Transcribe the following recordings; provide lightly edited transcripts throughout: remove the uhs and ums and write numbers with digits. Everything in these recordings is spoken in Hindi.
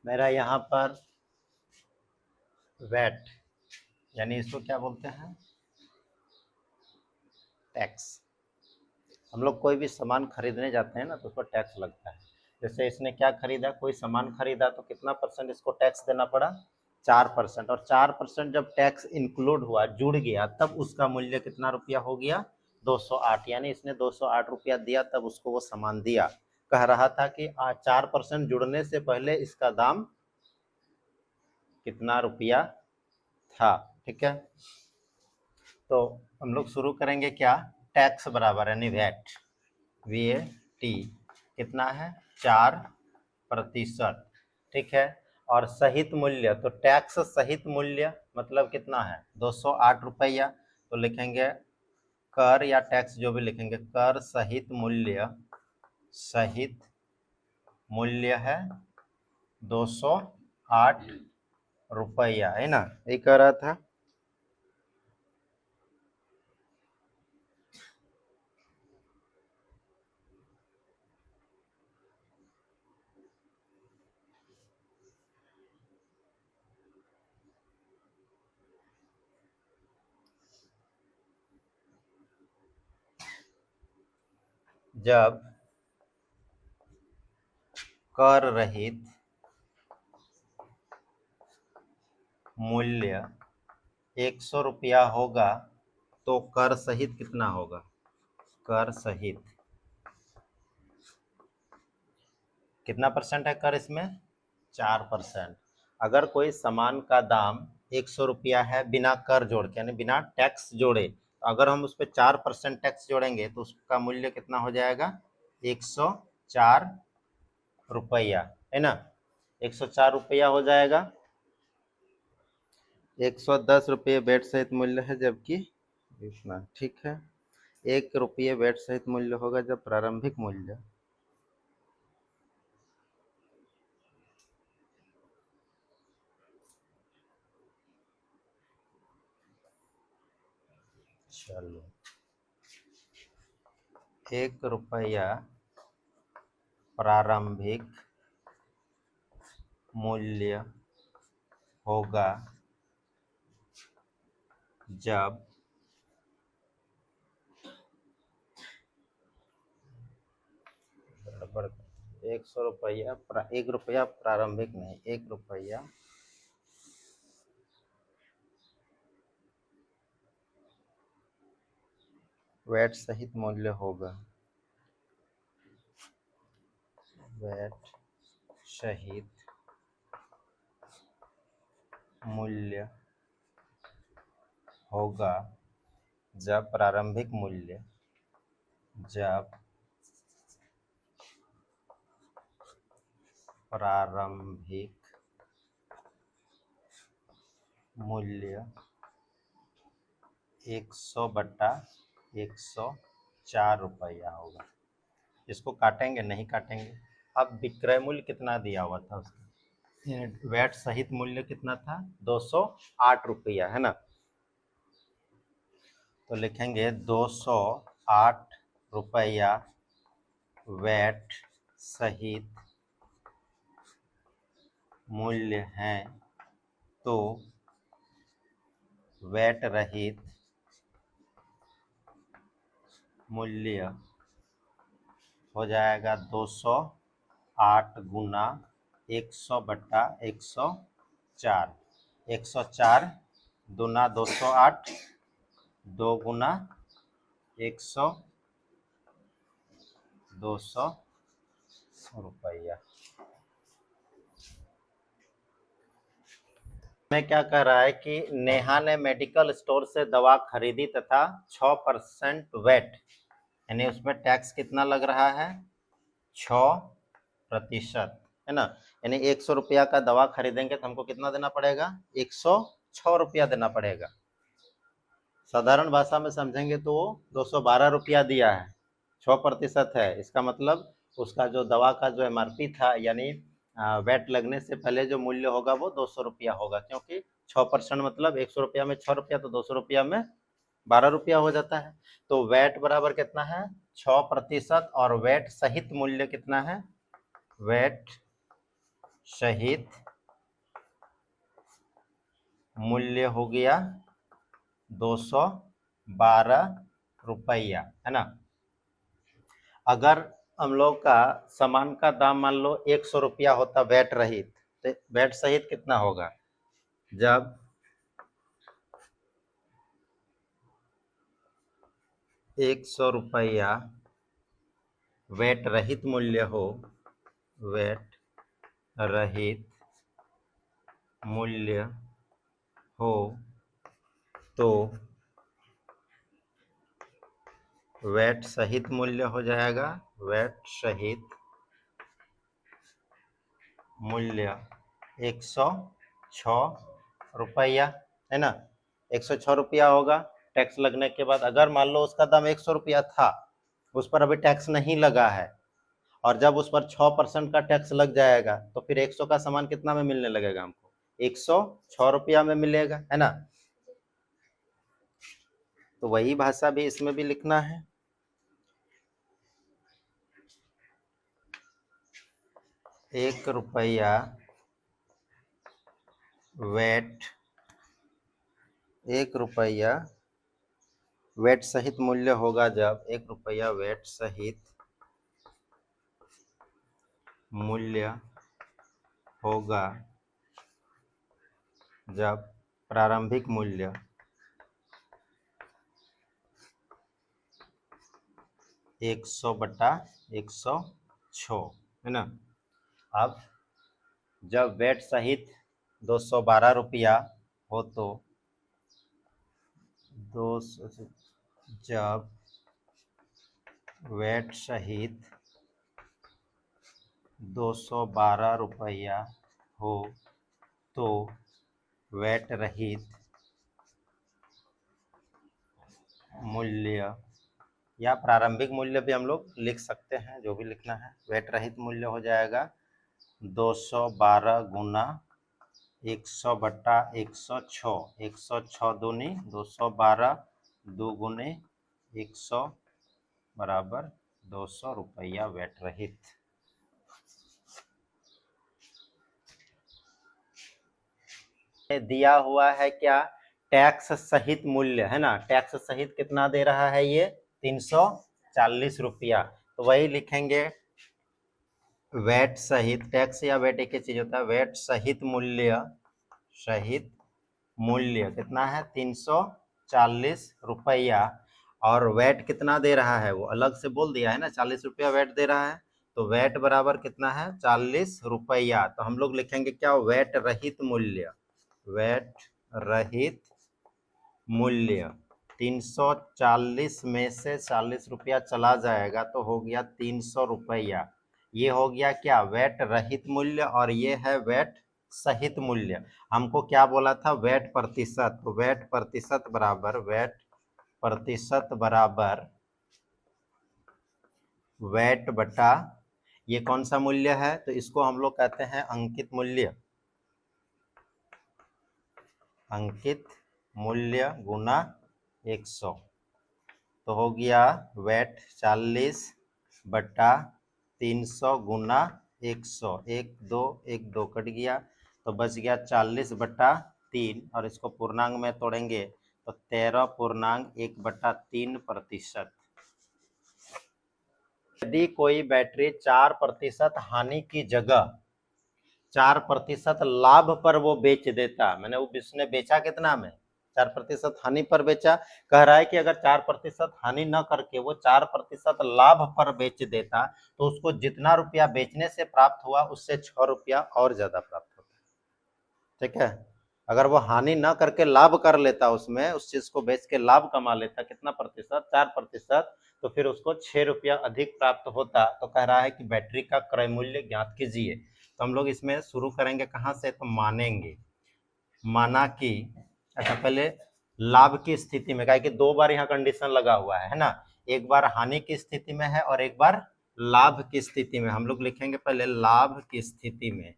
मेरा यहाँ पर वैट यानी इसको क्या बोलते हैं, टैक्स। हम लोग कोई भी सामान खरीदने जाते हैं ना तो उस पर टैक्स लगता है। जैसे इसने क्या खरीदा, कोई सामान खरीदा तो कितना परसेंट इसको टैक्स देना पड़ा, 4%। और 4% जब टैक्स इंक्लूड हुआ, जुड़ गया, तब उसका मूल्य कितना रुपया हो गया, 208। यानी इसने 208 रुपया दिया तब उसको वो सामान दिया। कह रहा था कि 4% जुड़ने से पहले इसका दाम कितना रुपया था। ठीक है, तो हम लोग शुरू करेंगे क्या, टैक्स बराबर यानी वैट, VAT कितना है, 4%। ठीक है, और सहित मूल्य, तो टैक्स सहित मूल्य मतलब कितना है, 208 रुपया। तो लिखेंगे कर या टैक्स जो भी लिखेंगे, कर सहित मूल्य, सहित मूल्य है 208 रुपया, है ना, यही कह रहा था। जब कर रहित मूल्य 100 रुपया होगा तो कर सहित कितना होगा, कर सहित कितना परसेंट है कर इसमें, 4%। अगर कोई सामान का दाम 100 रुपया है बिना कर जोड़ के, यानी बिना टैक्स जोड़े, तो अगर हम उस पर 4% टैक्स जोड़ेंगे तो उसका मूल्य कितना हो जाएगा, 104 रुपया, है ना, 104 रुपया हो जाएगा। 110 रुपये वैट सहित मूल्य है, जबकि इतना, ठीक है, 1 रुपये वैट सहित मूल्य होगा जब प्रारंभिक मूल्य चलो 1 रुपया प्रारंभिक मूल्य होगा जब 100 रुपया, 1 रुपया प्रारंभिक नहीं, 1 रुपया वैट सहित मूल्य होगा, वैट सहित मूल्य होगा जब प्रारंभिक मूल्य, जब प्रारंभिक मूल्य 100/104 रुपया होगा। इसको काटेंगे, नहीं काटेंगे। अब विक्रय मूल्य कितना दिया हुआ था उसका, वैट सहित मूल्य कितना था, 208 रुपया, है ना। तो लिखेंगे 208 रुपया वैट सहित मूल्य है, तो वैट रहित मूल्य हो जाएगा 208 गुना 100/104। 104 दूना 208, 2 गुना 100, 200 रुपया। में क्या कह रहा है कि नेहा ने मेडिकल स्टोर से दवा खरीदी तथा 6% वैट, यानी उसमें टैक्स कितना लग रहा है, 6%, है ना। यानी 100 रुपया का दवा खरीदेंगे तो हमको कितना देना पड़ेगा, 106 रुपया देना पड़ेगा। साधारण भाषा में समझेंगे तो वो 212 रुपया दिया है, 6% है, इसका मतलब उसका जो दवा का जो MRP था, यानी वैट लगने से पहले जो मूल्य होगा वो 200 रुपया होगा, क्योंकि 6% मतलब 100 रुपया में 6 रुपया, तो 200 रुपया में 12 रुपया हो जाता है। तो वैट बराबर कितना है, 6%, और वैट सहित मूल्य कितना है, वैट सहित मूल्य हो गया 212 रुपया, है ना। अगर हम लोग का सामान का दाम मान लो 100 रुपया होता वैट रहित, तो वैट सहित कितना होगा? जब 100 रुपया वैट रहित मूल्य हो, वैट रहित मूल्य हो, तो वैट सहित मूल्य हो जाएगा, वैट सहित मूल्य 106 रुपया, है ना। 106 रुपया होगा टैक्स लगने के बाद। अगर मान लो उसका दाम 100 रुपया था, उस पर अभी टैक्स नहीं लगा है, और जब उस पर 6% का टैक्स लग जाएगा तो फिर 100 का सामान कितना में मिलने लगेगा हमको? 106 रुपया में मिलेगा, है ना। तो वही भाषा भी इसमें भी लिखना है। ₹1 वैट, ₹1 वैट सहित मूल्य होगा जब ₹1 वैट सहित मूल्य होगा जब प्रारंभिक मूल्य 100/106, है ना। अब जब वैट सहित 212 रुपया हो तो जब वैट सहित 212 रुपया हो तो वैट रहित मूल्य, या प्रारंभिक मूल्य भी हम लोग लिख सकते हैं, जो भी लिखना है। वैट रहित मूल्य हो जाएगा 212 गुना 100/106, 106 दूनी 212, 2 गुने 100 बराबर 200 रुपया वैट रहित। दिया हुआ है क्या? टैक्स सहित मूल्य, है ना। टैक्स सहित कितना दे रहा है ये? 340 रुपया। तो वही लिखेंगे वैट सहित, टैक्स या वैट एक ही चीज होता है। वैट सहित मूल्य, सहित मूल्य कितना है? 340 रुपया। और वैट कितना दे रहा है वो अलग से बोल दिया है ना, 40 रुपया वैट दे रहा है। तो वैट बराबर कितना है? 40 रुपया। तो हम लोग लिखेंगे क्या? वैट रहित मूल्य, वैट रहित मूल्य 340 में से 40 रुपया चला जाएगा तो हो गया 300 रुपया। ये हो गया क्या? वैट रहित मूल्य। और ये है वैट सहित मूल्य। हमको क्या बोला था? वैट प्रतिशत। तो वैट प्रतिशत बराबर, वैट प्रतिशत बराबर वैट बटा ये कौन सा मूल्य है? तो इसको हम लोग कहते हैं अंकित मूल्य, अंकित मूल्य गुना 100। तो हो गया वैट 40/300 गुना 100। 1 2 1 2 कट गया तो बच गया 40/3, और इसको पूर्णांक में तोड़ेंगे तो 13.1/3%। यदि कोई बैटरी 4% हानि की जगह 4% लाभ पर वो बेच देता, मैंने वो उसने बेचा कितना में? 4% हानि पर बेचा। कह रहा है कि अगर 4% हानि न करके वो 4% लाभ पर बेच देता तो उसको जितना रुपया बेचने से प्राप्त हुआ उससे 6 रुपया और ज्यादा प्राप्त होता। ठीक है। अगर वो हानि न करके लाभ कर लेता, उसमें उस चीज को बेच के लाभ कमा लेता, कितना प्रतिशत? 4%, तो फिर उसको 6 रुपया अधिक प्राप्त होता। तो कह रहा है कि बैटरी का क्रय मूल्य ज्ञात कीजिए। तो हम लोग इसमें शुरू करेंगे कहाँ से? तो मानेंगे। माना कि, अच्छा पहले लाभ की स्थिति में, क्या कि 2 बार यहाँ कंडीशन लगा हुआ है ना। एक बार हानि की स्थिति में है और एक बार लाभ की स्थिति में। हम लोग लिखेंगे पहले लाभ की स्थिति में,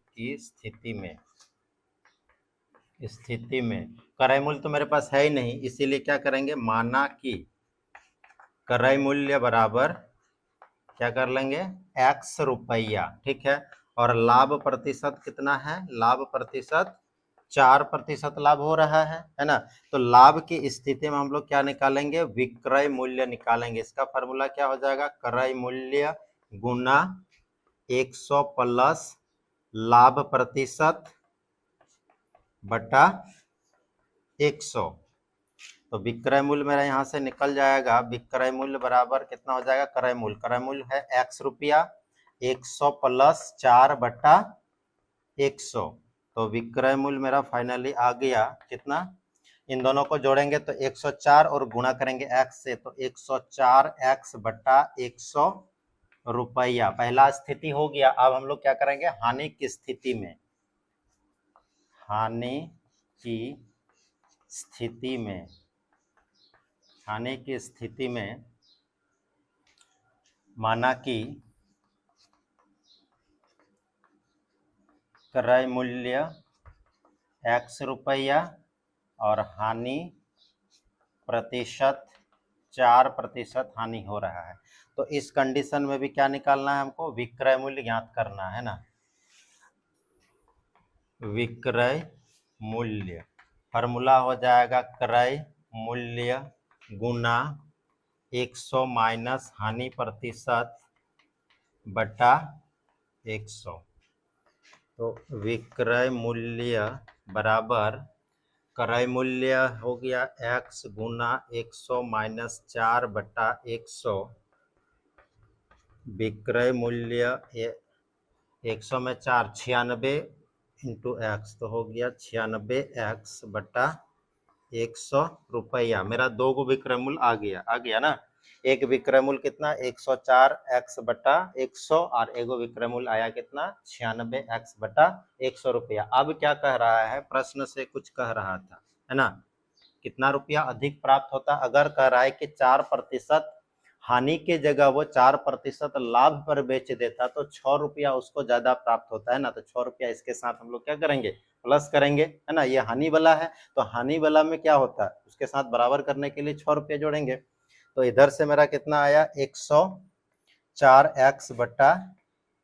स्थिति में क्रय मूल्य तो मेरे पास है ही नहीं, इसीलिए क्या करेंगे? माना कि क्रय मूल्य बराबर क्या कर लेंगे? X रुपया। ठीक है। और लाभ प्रतिशत कितना है, लाभ प्रतिशत 4% लाभ हो रहा है ना। तो लाभ की स्थिति में हम लोग क्या निकालेंगे, विक्रय मूल्य निकालेंगे। इसका फॉर्मूला क्या हो जाएगा, क्रय मूल्य गुना 100 प्लस लाभ प्रतिशत बटा 100। तो विक्रय मूल्य मेरा यहाँ से निकल जाएगा, विक्रय मूल्य बराबर कितना हो जाएगा, क्रय मूल्य है x रुपया, 100 प्लस 4 बटा 100। तो विक्रय मूल्य मेरा फाइनली आ गया कितना, इन दोनों को जोड़ेंगे तो 104 और गुणा करेंगे x से तो 104x बटा 100 रुपया। पहला स्थिति हो गया। अब हम लोग क्या करेंगे, हानि की स्थिति में, हानि की स्थिति में, हानि की स्थिति में माना कि क्रय मूल्य x रुपया और हानि प्रतिशत 4% हानि हो रहा है। तो इस कंडीशन में भी क्या निकालना है हमको, विक्रय मूल्य ज्ञात करना है ना। विक्रय मूल्य फॉर्मूला हो जाएगा क्रय मूल्य गुना 100 माइनस हानि प्रतिशत बटा 100। तो विक्रय मूल्य बराबर क्रय मूल्य हो गया x गुना 100 माइनस 4 बटा 100। विक्रय मूल्य 100 में 4 96 इंटू एक्स, तो हो गया 96x बटा 100 रुपया। मेरा दो गो विक्रय मूल्य आ गया ना। एक विक्रय मूल्य कितना 104x बटा 100 और एगो विक्रय मूल्य आया कितना 96x बटा 100 रुपया। अब क्या कह रहा है, प्रश्न से कुछ कह रहा था है ना, कितना रुपया अधिक प्राप्त होता, अगर कह रहा है कि 4% हानि के जगह वो 4% लाभ पर बेच देता तो 6 रुपया उसको ज्यादा प्राप्त होता है ना। तो 6 रुपया इसके साथ हम लोग क्या करेंगे, प्लस करेंगे है ना। ये हानि वाला है तो हानि वाला में क्या होता है, उसके साथ बराबर करने के लिए 6 रुपया जोड़ेंगे। तो इधर से मेरा कितना आया 104x बटा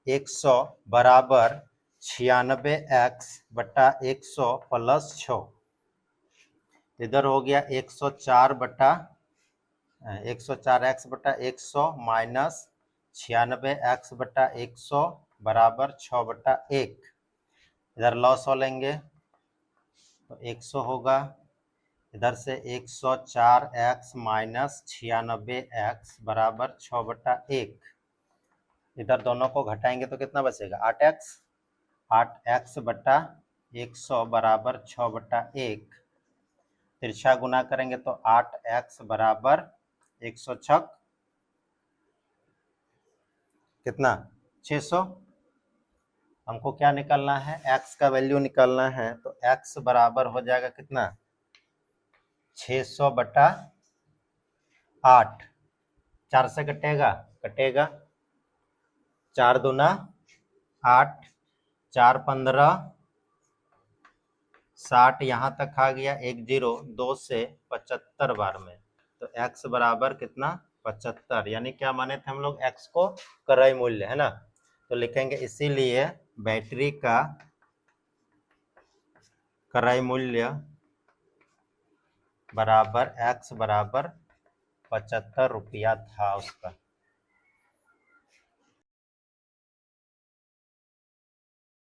100 बराबर 96x बटा 100 प्लस 6। इधर हो गया 104x बटा 100 माइनस 96x बटा 100 बराबर 6 बटा 1। इधर लॉस हो लेंगे तो 100 होगा। इधर से 104x माइनस 96x बराबर 6 बटा 1। इधर दोनों को घटाएंगे तो कितना बचेगा 8x बटा 100 बराबर 6 बटा 1। तिरछा गुना करेंगे तो 8x बराबर 106 कितना 600। हमको क्या निकालना है, x का वैल्यू निकालना है। तो x बराबर हो जाएगा कितना 600 बटा 8। 4 से कटेगा 4 दूना 8, 4 15 60, यहाँ तक आ गया 1 0, 2 से 75 बार में। तो x बराबर कितना 75, यानी क्या माने थे हम लोग, x को क्रय मूल्य है ना। तो लिखेंगे इसीलिए बैटरी का क्रय मूल्य बराबर x बराबर 75 रुपया था उसका।